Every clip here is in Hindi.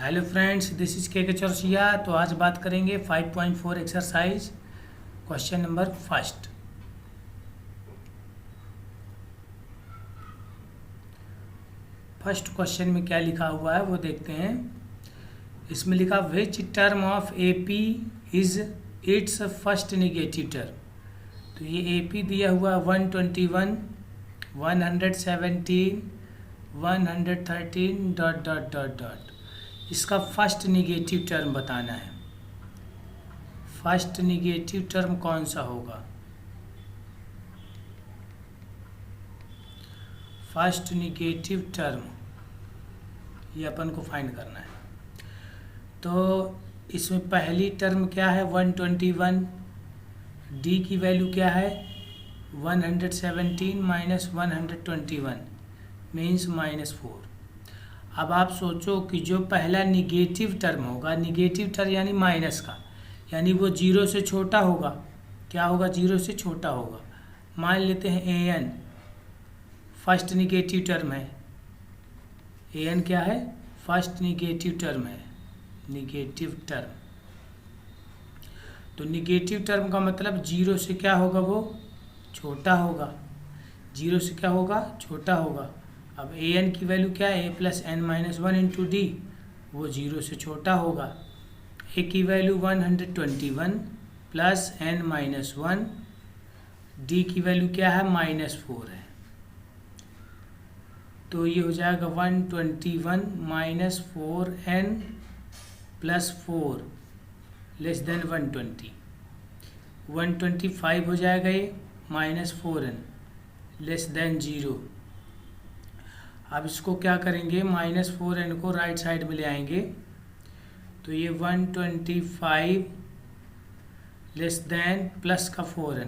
हेलो फ्रेंड्स, दिस इज के चौरसिया। तो आज बात करेंगे 5.4 exercise question number first. First question में क्या लिखा हुआ है वो देखते हैं। इसमें लिखा which term of A P is it's first negative term. तो ये ए पी दिया हुआ 121, 117, 113 डॉट डॉट डॉट डॉट। इसका फर्स्ट निगेटिव टर्म बताना है। फर्स्ट निगेटिव टर्म कौन सा होगा? फर्स्ट निगेटिव टर्म ये अपन को फाइंड करना है। तो इसमें पहली टर्म क्या है? 121। डी की वैल्यू क्या है? 117 माइनस 121 मीन्स -4। अब आप सोचो कि जो पहला निगेटिव टर्म होगा, निगेटिव टर्म यानी माइनस का, यानी वो जीरो से छोटा होगा। क्या होगा? जीरो से छोटा होगा। मान लेते हैं A N first negative term है। ए एन क्या है? फर्स्ट निगेटिव टर्म है। निगेटिव टर्म, तो निगेटिव टर्म का मतलब जीरो से क्या होगा? वो छोटा होगा। जीरो से क्या होगा? छोटा होगा। अब ए एन की वैल्यू क्या है? A plus N minus 1 into D, वो जीरो से छोटा होगा। ए की value 121 plus N minus 1, D की वैल्यू क्या है? -4 है। तो ये हो जाएगा 121 minus 4n plus 4 less than 120। 125 हो जाएगा ये, -4n लेस देन 0। अब इसको क्या करेंगे? -4n को राइट साइड में ले आएंगे। तो ये 125 लेस देन प्लस का 4n,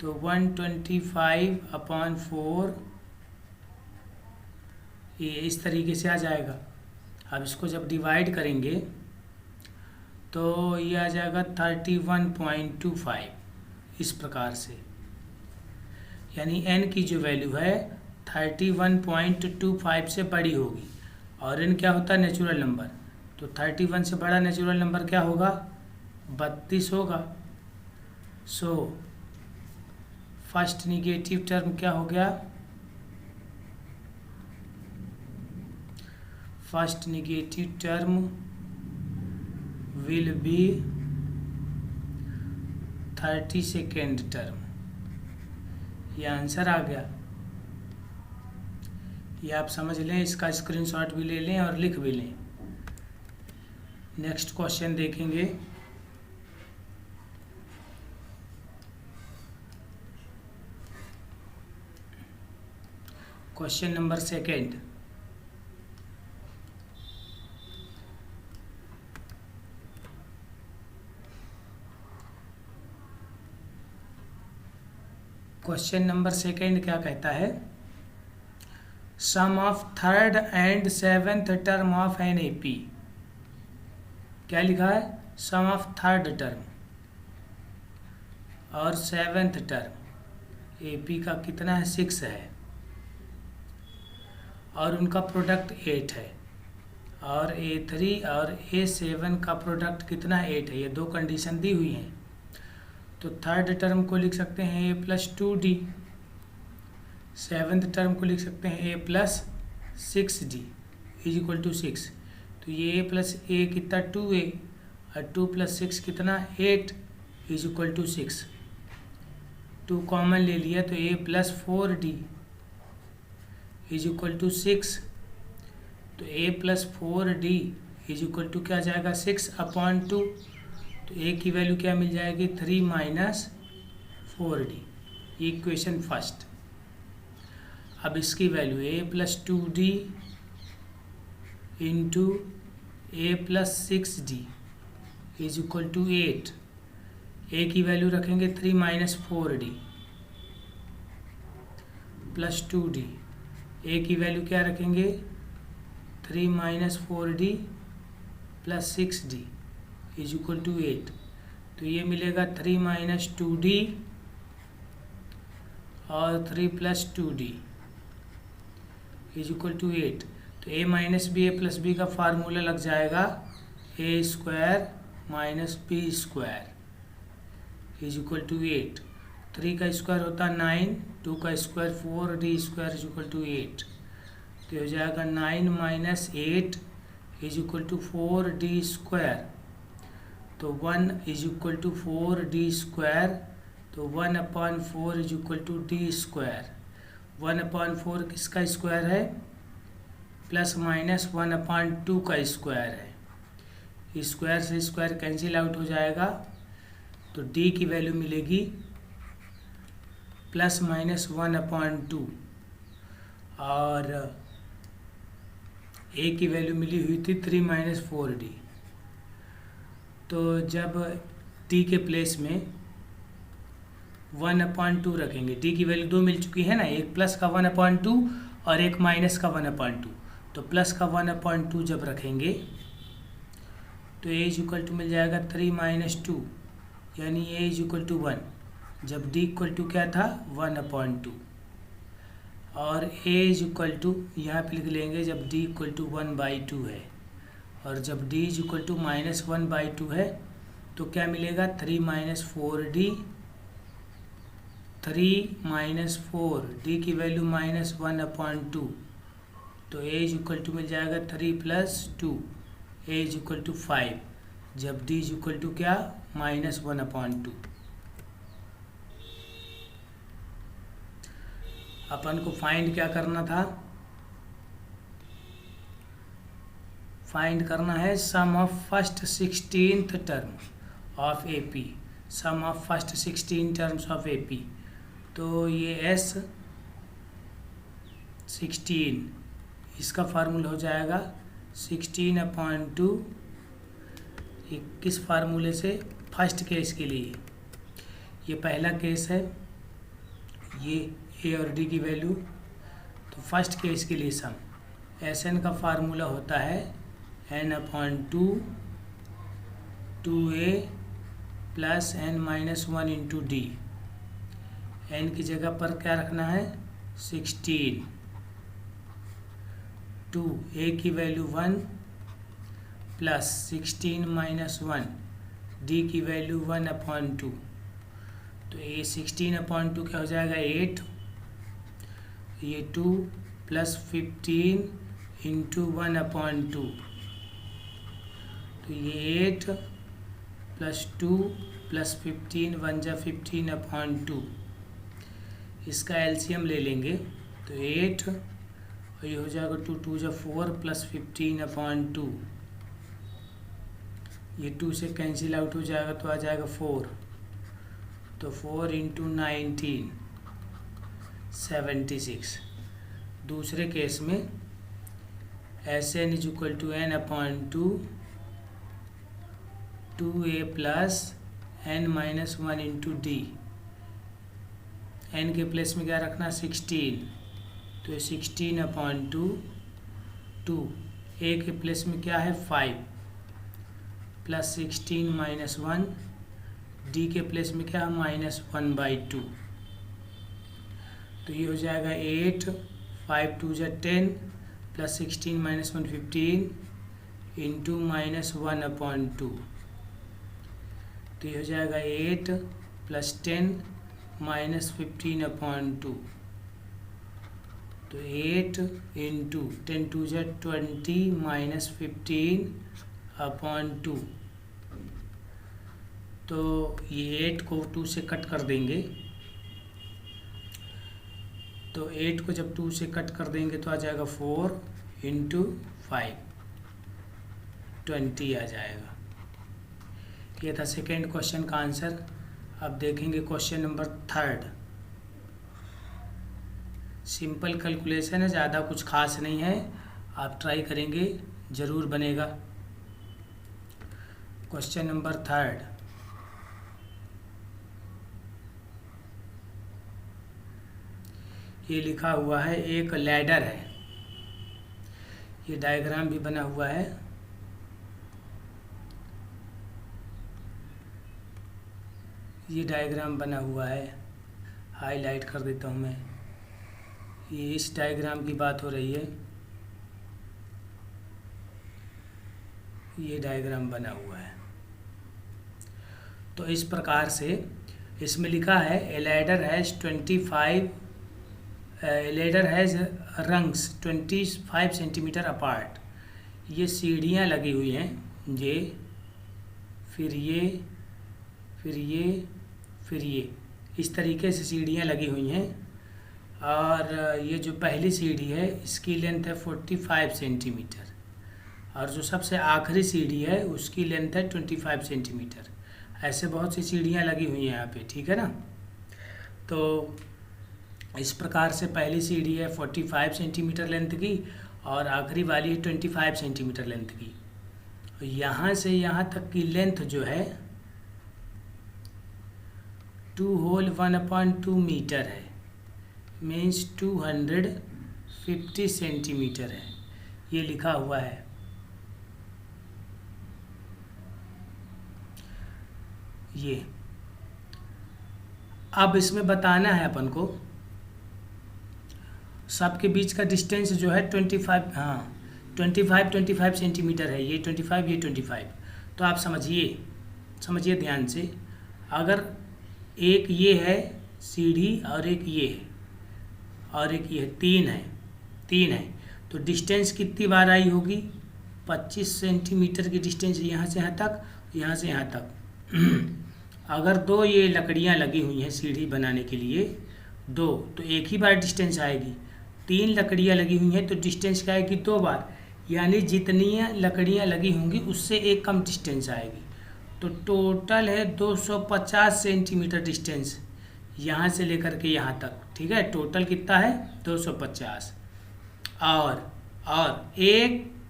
तो 125 अपॉन 4 ये इस तरीके से आ जाएगा। अब इसको जब डिवाइड करेंगे तो ये आ जाएगा 31.25 इस प्रकार से। यानी n की जो वैल्यू है 31.25 से बड़ी होगी। और n क्या होता है? Natural number. तो 31 से बड़ा नेचुरल नंबर क्या होगा? 32 होगा। सो फर्स्ट निगेटिव टर्म क्या हो गया? First negative term will be 32nd term. ये आंसर आ गया। ये आप समझ लें, इसका स्क्रीनशॉट भी ले लें और लिख भी लें। नेक्स्ट क्वेश्चन देखेंगे। Question number second. Question number second क्या कहता है? Sum of third and seventh term of N A P. क्या लिखा है? सम ऑफ थर्ड टर्म और सेवेंथ टर्म ए पी का कितना है? 6 है। और उनका प्रोडक्ट 8 है। और A3 और A7 का प्रोडक्ट कितना है? 8 है। ये दो कंडीशन दी हुई हैं। तो थर्ड टर्म को लिख सकते हैं a plus 2d, seventh term को लिख सकते हैं a plus 6d is equal to 6। तो ये a प्लस a कितना? 2a, और 2 प्लस 6 कितना? 8 इज इक्वल टू 6। 2 कॉमन ले लिया तो a plus 4d is equal to 6। तो a plus 4d is equal to क्या जाएगा? 6 अपॉन 2। तो a की वैल्यू क्या मिल जाएगी? 3 माइनस 4d। ये इक्वेशन फर्स्ट। अब इसकी value a plus 2d into a plus 6d is equal to 8। a की वैल्यू रखेंगे 3 minus 4d plus 2d। a की वैल्यू क्या रखेंगे? 3 minus 4d plus 6d is equal to 8। तो ये मिलेगा 3 माइनस 2d और 3 plus 2d is equal to 8। तो a minus B A plus B का फार्मूला लग जाएगा A square minus B square is equal to 8। 3 का स्क्वायर होता है 9, 2 का square 4, D square is equal to 8। तो हो जाएगा 9 minus 8 is equal to 4 D square. तो 1 is equal to 4 D square, तो 1/4 is equal to D square. 1/4 किसका स्क्वायर है? प्लस माइनस 1/2 का स्क्वायर है। स्क्वायर से स्क्वायर कैंसिल आउट हो जाएगा, तो डी की वैल्यू मिलेगी प्लस माइनस 1/2 और ए की वैल्यू मिली हुई थी 3 माइनस 4d। तो जब डी के प्लेस में 1/2 रखेंगे, डी की वैल्यू 2 मिल चुकी है ना, एक प्लस का 1/2 और एक माइनस का 1/2। तो प्लस का 1/2 जब रखेंगे तो ए इज इक्वल टू मिल जाएगा 3 माइनस 2, यानी ए इज इक्वल टू 1। जब डी इक्वल टू क्या था? 1/2। और ए इज इक्वल टू यहाँ पे लिख लेंगे जब डी इक्वल टू 1/2 है, और जब D is equal to minus 1/2 है तो क्या मिलेगा? 3 माइनस 4d। 3 माइनस 4, डी की वैल्यू माइनस 1/2, तो ए इज इक्वल टू मिल जाएगा 3 plus 2, A is equal to 5। जब डी इज इक्वल टू क्या? माइनस 1/2। अपन को फाइंड क्या करना था? फाइंड करना है sum of first 16th term of AP, sum of first 16 terms of AP. तो ये एस 16, इसका फार्मूला हो जाएगा 16/2। किस फार्मूले से? फर्स्ट केस के लिए। ये पहला केस है, ये ए और डी की वैल्यू। तो फर्स्ट केस के लिए सम एस एन का फार्मूला होता है n/2 2a plus n minus 1 into D. N की जगह पर क्या रखना है? 16। 2 ए की वैल्यू 1 प्लस 16 माइनस 1, डी की वैल्यू 1/2। तो ये 16/2 क्या हो जाएगा? 8। ये 2 प्लस 15 इंटू 1/2, तो ये 8 प्लस 2 प्लस 15 1 जा 15/2। इसका एलसीएम ले लेंगे तो 8, और ये हो जाएगा 2 2 जा 4 प्लस 15/2। ये 2 से कैंसिल आउट हो जाएगा तो आ जाएगा 4। तो 4 इंटू 19 76। दूसरे केस में S N is equal to n/2 2a plus n minus 1 into D. N के प्लेस में क्या रखना? 16। तो ये 16/2 2, ए के प्लेस में क्या है? 5 प्लस 16 माइनस 1, डी के प्लेस में क्या है? माइनस 1/2। तो ये हो जाएगा 8, 5 2 जा 10 प्लस 16 माइनस 1 15 इंटू माइनस 1/2। तो ये हो जाएगा 8 प्लस 10 माइनस 15/2। तो 8 इंटू 10 2 जा 20 माइनस 15/2। तो ये 8 को 2 से कट कर देंगे, तो 8 को जब 2 से कट कर देंगे तो आ जाएगा 4 इंटू 5 20 आ जाएगा। ये था सेकेंड क्वेश्चन का आंसर। अब देखेंगे क्वेश्चन नंबर 3। सिंपल कैलकुलेशन है, ज़्यादा कुछ खास नहीं है, आप ट्राई करेंगे ज़रूर बनेगा। क्वेश्चन नंबर 3, ये लिखा हुआ है एक लैडर है, ये डायग्राम भी बना हुआ है। ये डायग्राम बना हुआ है, हाईलाइट कर देता हूँ मैं। ये इस डायग्राम की बात हो रही है। ये डायग्राम बना हुआ है। तो इस प्रकार से इसमें लिखा है ए ladder has rungs 25 centimetre apart. ये सीढ़ियाँ लगी हुई हैं, ये फिर ये इस तरीके से सीढ़ियाँ लगी हुई हैं। और ये जो पहली सीढ़ी है इसकी लेंथ है 45 सेंटीमीटर, और जो सबसे आखिरी सीढ़ी है उसकी लेंथ है 25 सेंटीमीटर। ऐसे बहुत सी सीढ़ियाँ लगी हुई हैं यहाँ पे, ठीक है ना। तो इस प्रकार से पहली सीढ़ी है 45 सेंटीमीटर लेंथ की, और आखिरी वाली है 25 सेंटीमीटर लेंथ की। यहाँ से यहाँ तक की लेंथ जो है 2 होल 1/2 मीटर है, मीन्स 250 सेंटीमीटर है, ये लिखा हुआ है। ये अब इसमें बताना है अपन को सबके बीच का डिस्टेंस जो है 25 सेंटीमीटर है। ये 25, ये 25। तो आप समझिए ध्यान से, अगर एक ये है सीढ़ी और एक ये है और एक ये है, तीन है, तो डिस्टेंस कितनी बार आई होगी? 25 सेंटीमीटर की डिस्टेंस यहाँ से यहाँ तक, यहाँ से यहाँ तक। अगर दो ये लकड़ियाँ लगी हुई हैं सीढ़ी बनाने के लिए, दो, तो एक ही बार डिस्टेंस आएगी। 3 लकड़ियाँ लगी हुई हैं तो डिस्टेंस क्या आएगी? 2 बार, यानी जितनी लकड़ियाँ लगी होंगी उससे एक कम डिस्टेंस आएगी। तो टोटल है 250 सेंटीमीटर डिस्टेंस यहाँ से लेकर के यहाँ तक, ठीक है। टोटल कितना है? 250। और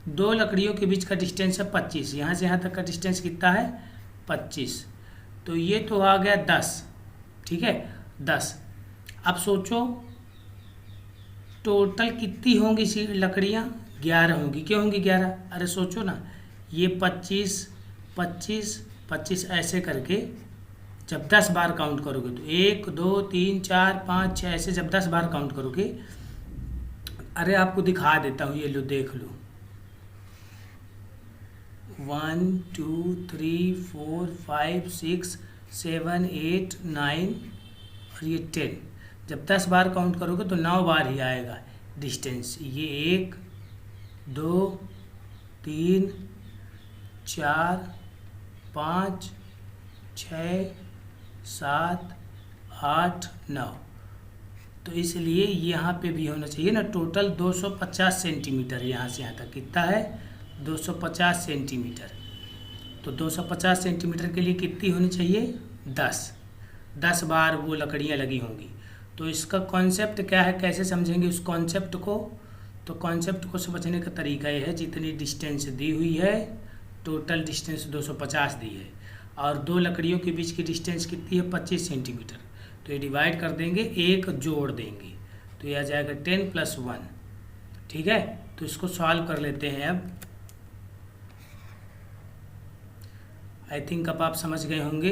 दो लकड़ियों के बीच का डिस्टेंस है 25, यहाँ से यहाँ तक का डिस्टेंस कितना है? 25। तो ये तो आ गया 10, ठीक है, 10। अब सोचो टोटल कितनी होंगी लकड़ियाँ? 11 होंगी। क्यों होंगी 11? अरे सोचो ना, ये 25 ऐसे करके जब 10 बार काउंट करोगे तो 1 2 3 4 5 6 ऐसे जब 10 बार काउंट करोगे, अरे आपको दिखा देता हूँ, ये लो देख लो, 1 2 3 4 5 6 7 8 9 और ये 10। जब 10 बार काउंट करोगे तो 9 बार ही आएगा डिस्टेंस। ये 1 2 3 4 5 6 7 8 9। तो इसलिए यहाँ पे भी होना चाहिए ना। टोटल 250 सेंटीमीटर, यहाँ से यहाँ तक कितना है? 250 सेंटीमीटर। तो 250 सेंटीमीटर के लिए कितनी होनी चाहिए? 10 बार वो लकड़ियाँ लगी होंगी। तो इसका कॉन्सेप्ट क्या है, कैसे समझेंगे उस कॉन्सेप्ट को? तो कॉन्सेप्ट को समझने का तरीका ये है, जितनी डिस्टेंस दी हुई है, टोटल डिस्टेंस 250 दी है, और दो लकड़ियों के बीच की डिस्टेंस कितनी है? 25 सेंटीमीटर। तो ये डिवाइड कर देंगे, एक जोड़ देंगे, तो यह आ जाएगा 10 + 1, ठीक है। तो इसको सॉल्व कर लेते हैं अब। आई थिंक अब आप समझ गए होंगे।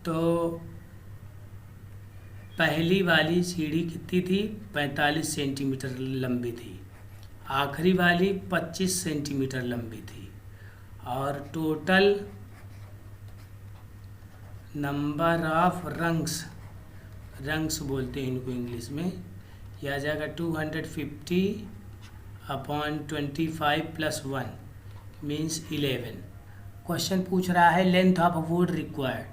तो पहली वाली सीढ़ी कितनी थी? 45 सेंटीमीटर लंबी थी। आखिरी वाली 25 सेंटीमीटर लंबी थी। और टोटल नंबर ऑफ रंग्स बोलते हैं इनको इंग्लिश में, यह आ जाएगा 250/25 + 1 मीन्स 11। क्वेश्चन पूछ रहा है लेंथ ऑफ वुड रिक्वायर्ड।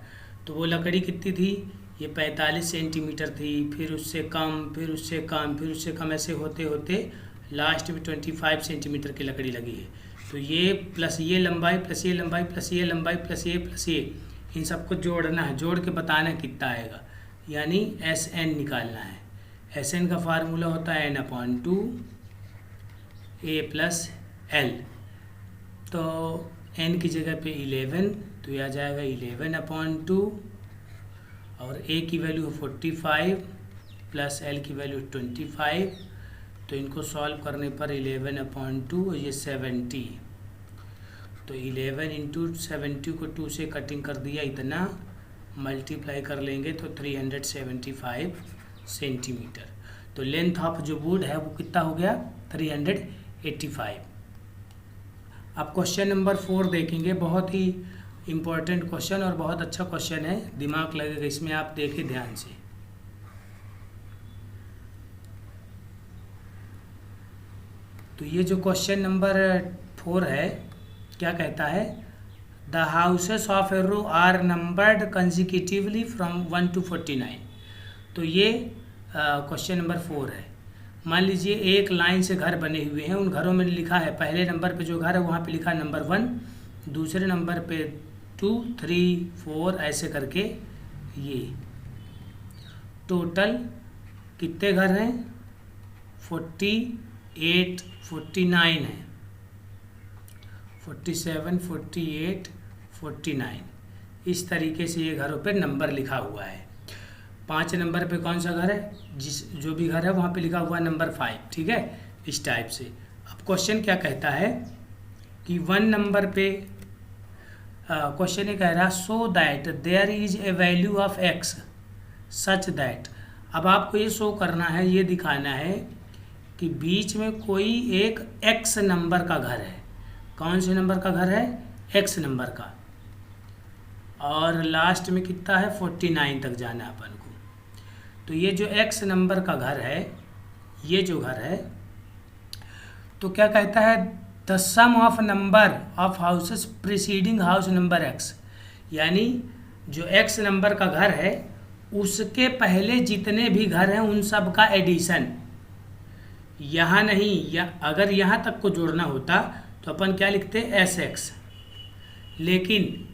तो वो लकड़ी कितनी थी? ये 45 सेंटीमीटर थी, फिर उससे कम, फिर उससे कम, फिर उससे कम, ऐसे होते होते लास्ट में 25 सेंटीमीटर की लकड़ी लगी है। तो ये प्लस ये लंबाई प्लस ये लंबाई प्लस ये लंबाई प्लस ये इन सबको जोड़ना है, जोड़ के बताना है कितना आएगा, यानी SN निकालना है। SN का फार्मूला होता है N/2 A + L। तो N की जगह पे 11, तो यह आ जाएगा 11/2, और A की वैल्यू 45 + L की वैल्यू 25। तो इनको सॉल्व करने पर 11/2 और ये 70। तो 11 × 70 को 2 से कटिंग कर दिया, इतना मल्टीप्लाई कर लेंगे तो 375 सेंटीमीटर। तो लेंथ ऑफ जो वुड है वो कितना हो गया? 385। अब क्वेश्चन नंबर 4 देखेंगे, बहुत ही इम्पोर्टेंट क्वेश्चन और बहुत अच्छा क्वेश्चन है, दिमाग लगेगा इसमें, आप देखें ध्यान से। तो ये जो क्वेश्चन नंबर 4 है, क्या कहता है, the houses of a row are numbered consecutively from 1 to 49। तो ये क्वेश्चन नंबर 4 है। मान लीजिए एक लाइन से घर बने हुए हैं, उन घरों में लिखा है, पहले नंबर पे जो घर है वहाँ पे लिखा है नंबर 1, दूसरे नंबर पे 2, 3, 4 ऐसे करके। ये टोटल कितने घर हैं, 48, 49 है, 47, 48, 49, इस तरीके से ये घरों पे नंबर लिखा हुआ है। 5 नंबर पे कौन सा घर है, जो भी घर है वहाँ पे लिखा हुआ है नंबर 5, ठीक है, इस टाइप से। अब क्वेश्चन क्या कहता है कि 1 नंबर पे क्वेश्चन ये कह रहा, so that there is a value of X such that. अब आपको ये शो करना है, ये दिखाना है कि बीच में कोई एक एक्स नंबर का घर है। कौन से नंबर का घर है, एक्स नंबर का, और लास्ट में कितना है, 49 तक जाना है अपन को। तो ये जो एक्स नंबर का घर है, ये जो घर है, तो क्या कहता है, the sum of number of houses preceding house number X, यानी जो एक्स नंबर का घर है उसके पहले जितने भी घर हैं उन सब का एडिशन। यहाँ नहीं, या अगर यहाँ तक को जोड़ना होता तो अपन क्या लिखते, एस एक्स, लेकिन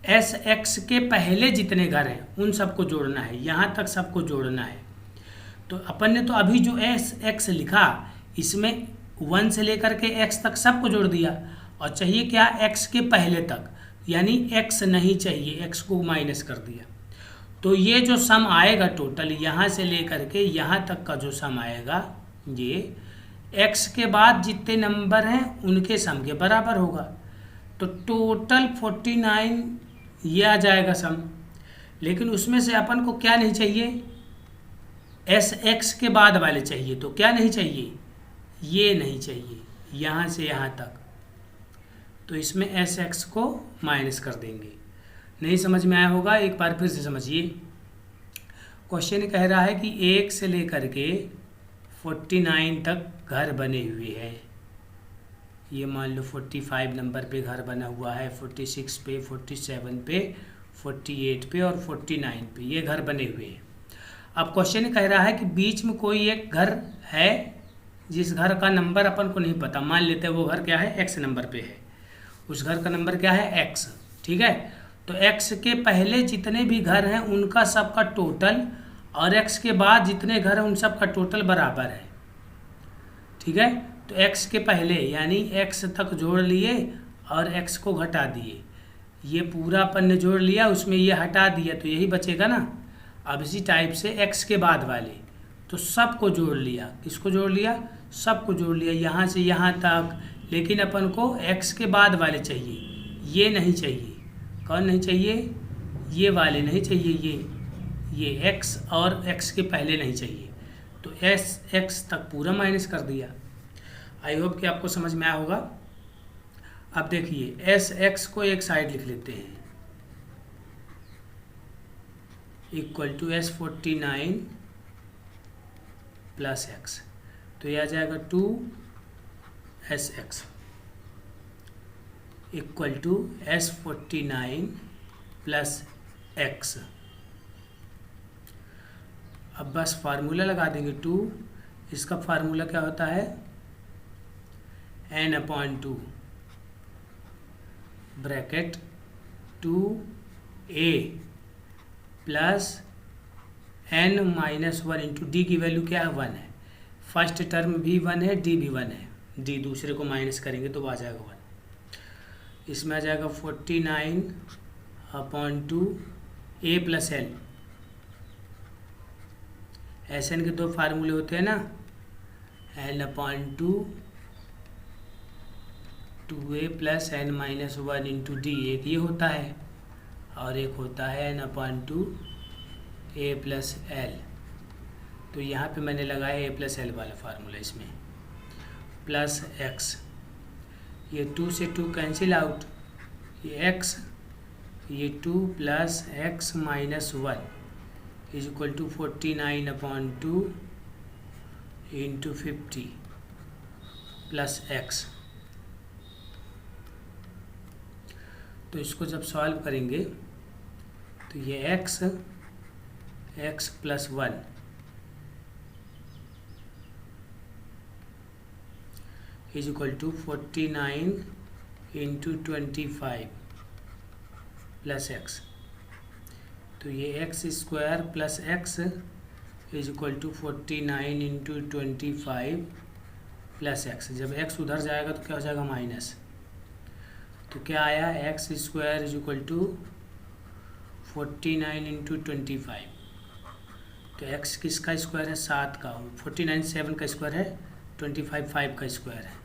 एस एक्स के पहले जितने घर हैं उन सबको जोड़ना है, यहाँ तक सबको जोड़ना है। तो अपन ने तो अभी जो एस एक्स लिखा, इसमें 1 से लेकर के एक्स तक सबको जोड़ दिया, और चाहिए क्या, एक्स के पहले तक, यानी एक्स नहीं चाहिए, एक्स को माइनस कर दिया। तो ये जो सम आएगा टोटल, यहाँ से लेकर के यहाँ तक का जो सम आएगा, ये एक्स के बाद जितने नंबर हैं उनके सम के बराबर होगा। तो टोटल 49 ये आ जाएगा सम। लेकिन उसमें से अपन को क्या नहीं चाहिए, एस एक्स के बाद वाले चाहिए। तो क्या नहीं चाहिए, ये नहीं चाहिए, यहाँ से यहाँ तक। तो इसमें एस एक्स को माइनस कर देंगे। नहीं समझ में आया होगा, एक बार फिर से समझिए। क्वेश्चन कह रहा है कि 1 से लेकर के 49 तक घर बने हुए हैं। ये मान लो 45 नंबर पे घर बना हुआ है, 46 पे, 47 पे, 48 पे और 49 पे ये घर बने हुए हैं। अब क्वेश्चन कह रहा है कि बीच में कोई एक घर है जिस घर का नंबर अपन को नहीं पता। मान लेते हैं वो घर क्या है, एक्स नंबर पे है, उस घर का नंबर क्या है, एक्स, ठीक है। तो एक्स के पहले जितने भी घर हैं उनका सबका टोटल, और एक्स के बाद जितने घर हैं उन सब का टोटल बराबर है, ठीक है। तो x के पहले यानी x तक जोड़ लिए और x को घटा दिए, ये पूरा अपन ने जोड़ लिया, उसमें ये हटा दिया, तो यही बचेगा ना। अब इसी टाइप से x के बाद वाले, तो सबको जोड़ लिया, किसको जोड़ लिया, सबको जोड़ लिया, यहाँ से यहाँ तक। लेकिन अपन को x के बाद वाले चाहिए, ये नहीं चाहिए। कौन नहीं चाहिए, ये वाले नहीं चाहिए, ये x और x के पहले नहीं चाहिए। तो एस एक्स तक पूरा माइनस कर दिया। आई होप कि आपको समझ में आया होगा। अब देखिए एस एक्स को एक साइड लिख लेते हैं, equal to S 49 plus X, तो यह आ जाएगा 2 S X equal to S 49 plus X. अब बस फार्मूला लगा देंगे 2, इसका फार्मूला क्या होता है, n/2 bracket 2a plus n-1 into D की वैल्यू क्या है, 1 है। फर्स्ट टर्म भी 1 है, डी भी 1 है, डी दूसरे को माइनस करेंगे तो आ जाएगा 1। इसमें आ जाएगा 49/2 a plus L. S N के 2 फार्मूले होते हैं ना, n/2 2a plus n-1 into D, एक ये होता है और एक होता है n/2 a प्लस एल। तो यहाँ पे मैंने लगाया a प्लस एल वाला फार्मूला, इसमें प्लस एक्स ये 2 से 2 कैंसिल आउट, ये x, ये 2 plus x minus 1 is equal to 49/2 into 50 plus x। तो इसको जब सॉल्व करेंगे तो ये x plus 1 is equal to 49 into 25 plus x। तो ये x square plus x is equal to 49 into 25 plus x। जब x उधर जाएगा तो क्या हो जाएगा माइनस, तो क्या आया x square is equal to 49 into 25। तो x किसका स्क्वायर है, 7 का, 49 7 का स्क्वायर है, 25 5 का स्क्वायर है।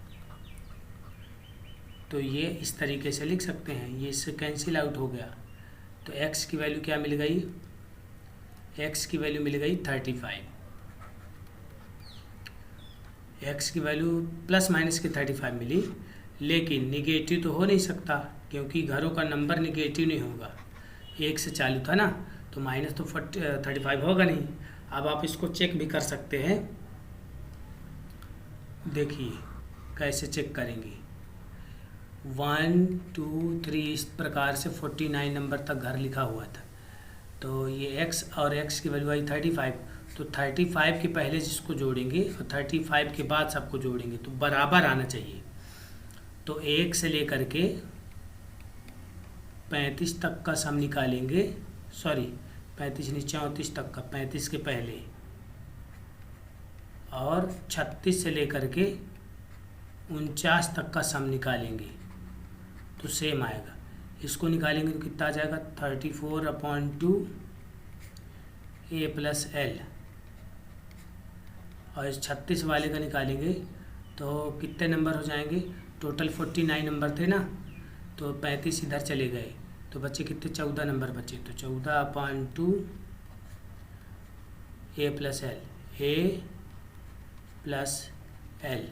तो ये इस तरीके से लिख सकते हैं, ये इससे कैंसिल आउट हो गया। तो x की वैल्यू क्या मिल गई, x की वैल्यू मिल गई 35। x की वैल्यू प्लस माइनस की 35 मिली, लेकिन निगेटिव तो हो नहीं सकता क्योंकि घरों का नंबर निगेटिव नहीं होगा, 1 से चालू था ना, तो माइनस तो 35 होगा नहीं। अब आप इसको चेक भी कर सकते हैं, देखिए कैसे चेक करेंगे। 1 2 3 इस प्रकार से 49 नंबर तक घर लिखा हुआ था। तो ये x और x की वैल्यू आई 35, तो 35 के पहले जिसको जोड़ेंगे और 35 के बाद सबको जोड़ेंगे तो बराबर आना चाहिए। तो 1 से लेकर के 35 तक का सम निकालेंगे, सॉरी 35 नहीं 34 तक का, 35 के पहले, और 36 से लेकर के 49 तक का सम निकालेंगे तो सेम आएगा। इसको निकालेंगे तो कितना आ जाएगा, 34/2 a प्लस एल। और इस 36 वाले का निकालेंगे तो कितने नंबर हो जाएंगे, टोटल 49 नंबर थे ना, तो 35 इधर चले गए तो बच्चे कितने, 14 नंबर बचे। तो 14/2 a plus L, a plus L,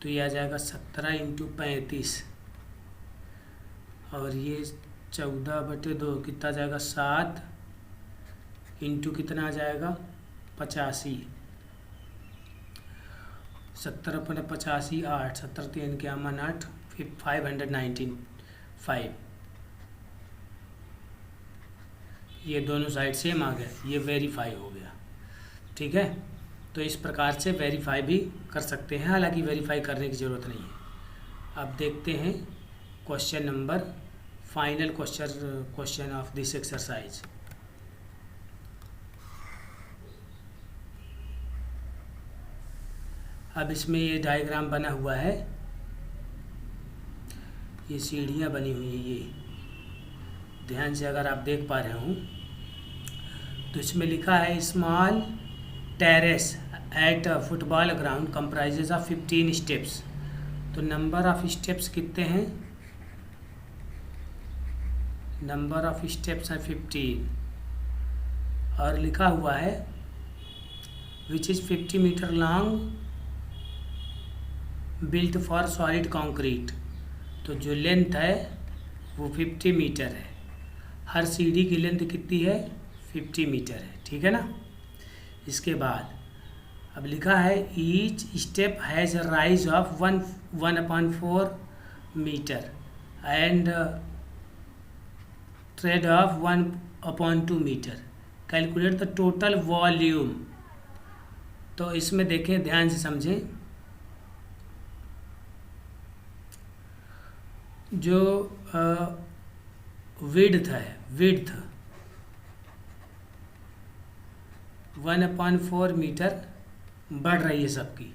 तो ये आ जाएगा 17 इंटू 35, और ये 14/2 कितना जाएगा, 7 इंटू कितना आ जाएगा 85, 17/85 8, 17 3 के अमन 8, 595। ये दोनों साइड सेम आ गया, ये वेरीफाई हो गया। ठीक है, तो इस प्रकार से वेरीफाई भी कर सकते हैं, हालांकि वेरीफाई करने की ज़रूरत नहीं है। अब देखते हैं question number, final question of this exercise. अब इसमें ये डायग्राम बना हुआ है, ये सीढ़ियाँ बनी हुई है, ये ध्यान से अगर आप देख पा रहे हों तो इसमें लिखा है small terrace at football ground comprises of 15 steps. तो नंबर ऑफ स्टेप्स कितने हैं, नंबर ऑफ स्टेप्स हैं 15, और लिखा हुआ है which is 50 metre long built for solid concrete. तो जो लेंथ है वो 50 मीटर है, हर सीढ़ी की लेंथ कितनी है, 50 मीटर है। ठीक है ना। इसके बाद अब लिखा है each step has a rise of 1/4 metre and tread of 1/2 metre, calculate the total volume. तो इसमें देखें, ध्यान से समझें, जो विड्थ है, विड्थ 1/4 मीटर बढ़ रही है सबकी,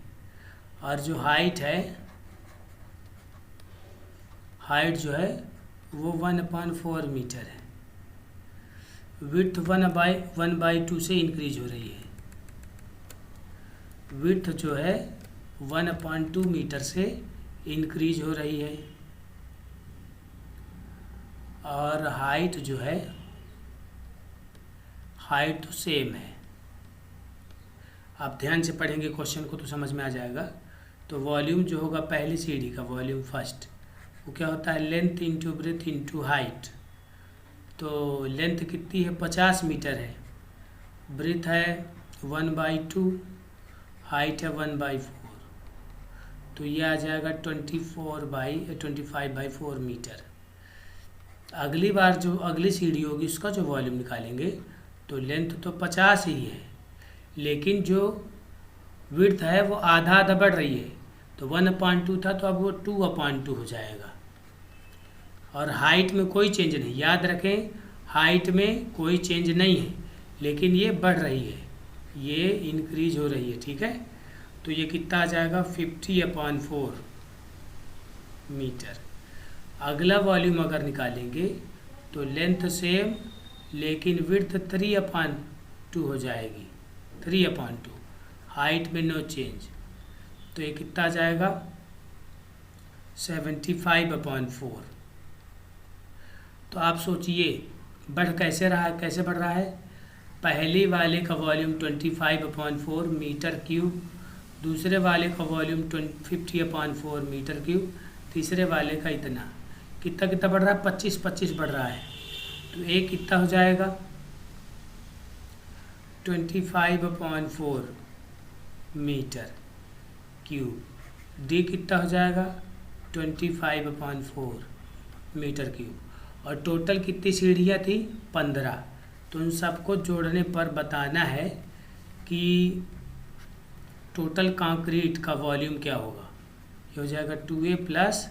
और जो हाइट है, हाइट जो है वो 1/4 मीटर है। विड्थ 1/2 से इंक्रीज हो रही है, विड्थ जो है 1/2 मीटर से इंक्रीज हो रही है, और हाइट जो है, हाइट तो सेम है। आप ध्यान से पढ़ेंगे क्वेश्चन को तो समझ में आ जाएगा। तो वॉल्यूम जो होगा पहली सीढ़ी का वॉल्यूम फर्स्ट, वो क्या होता है, length into breadth into height. तो लेंथ कितनी है, 50 मीटर है, ब्रेथ है 1/2, हाइट है 1/4, तो ये आ जाएगा 25/4 मीटर। अगली बार जो अगली सीढ़ी होगी उसका जो वॉल्यूम निकालेंगे तो लेंथ तो 50 ही है, लेकिन जो विड्थ है वो आधा आधा बढ़ रही है, तो 1/2 था तो अब वो 2/2 हो जाएगा। और हाइट में कोई चेंज नहीं, याद रखें हाइट में कोई चेंज नहीं है, लेकिन ये बढ़ रही है, ये इंक्रीज हो रही है, ठीक है। तो ये कितना आ जाएगा, 50/4 मीटर। अगला वॉल्यूम अगर निकालेंगे तो लेंथ सेम लेकिन विड्थ 3/2 हो जाएगी, 3/2, हाइट में नो चेंज, तो ये कितना आ जाएगा 75/4। तो आप सोचिए बढ़ कैसे रहा है, कैसे बढ़ रहा है। पहले वाले का वॉल्यूम 25/4 मीटर क्यूब, दूसरे वाले का वॉल्यूम 50/4 मीटर क्यूब, तीसरे वाले का इतना कितना कितना बढ़ रहा है, 25 बढ़ रहा है। तो एक कितना हो जाएगा 25/4 मीटर क्यूब, डी कितना हो जाएगा 25/4 मीटर क्यूब, और टोटल कितनी सीढ़ियाँ थी 15। तो उन सबको जोड़ने पर बताना है कि टोटल कंक्रीट का वॉल्यूम क्या होगा। ये हो जाएगा 2a +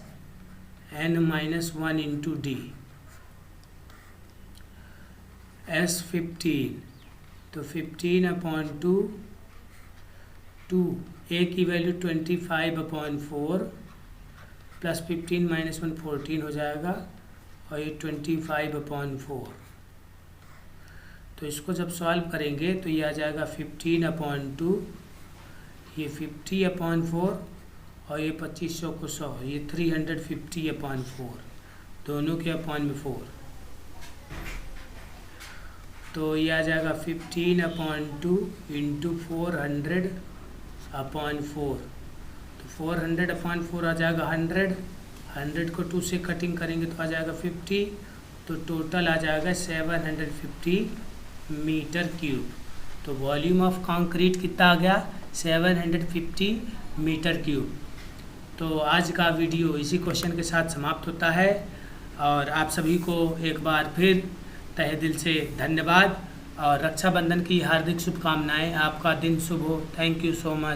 n-1 into D S15, तो 15/2, 2 a की वैल्यू 25/4 + 15 - 1 14 हो जाएगा, और ये 25/4। तो इसको जब सॉल्व करेंगे तो ये आ जाएगा 15/2, ये 50/4, और ये 2500 को 100, ये 350/4, दोनों के अपॉन में 4। तो ये आ जाएगा 15/2 इंटू 400/4, तो 400/4 आ जाएगा 100 को 2 से कटिंग करेंगे तो आ जाएगा 50, तो टोटल आ जाएगा 750 मीटर क्यूब। तो वॉल्यूम ऑफ कंक्रीट कितना आ गया 750 मीटर क्यूब। तो आज का वीडियो इसी क्वेश्चन के साथ समाप्त होता है, और आप सभी को एक बार फिर तहे दिल से धन्यवाद और रक्षाबंधन की हार्दिक शुभकामनाएं। आपका दिन शुभ हो। Thank you so much.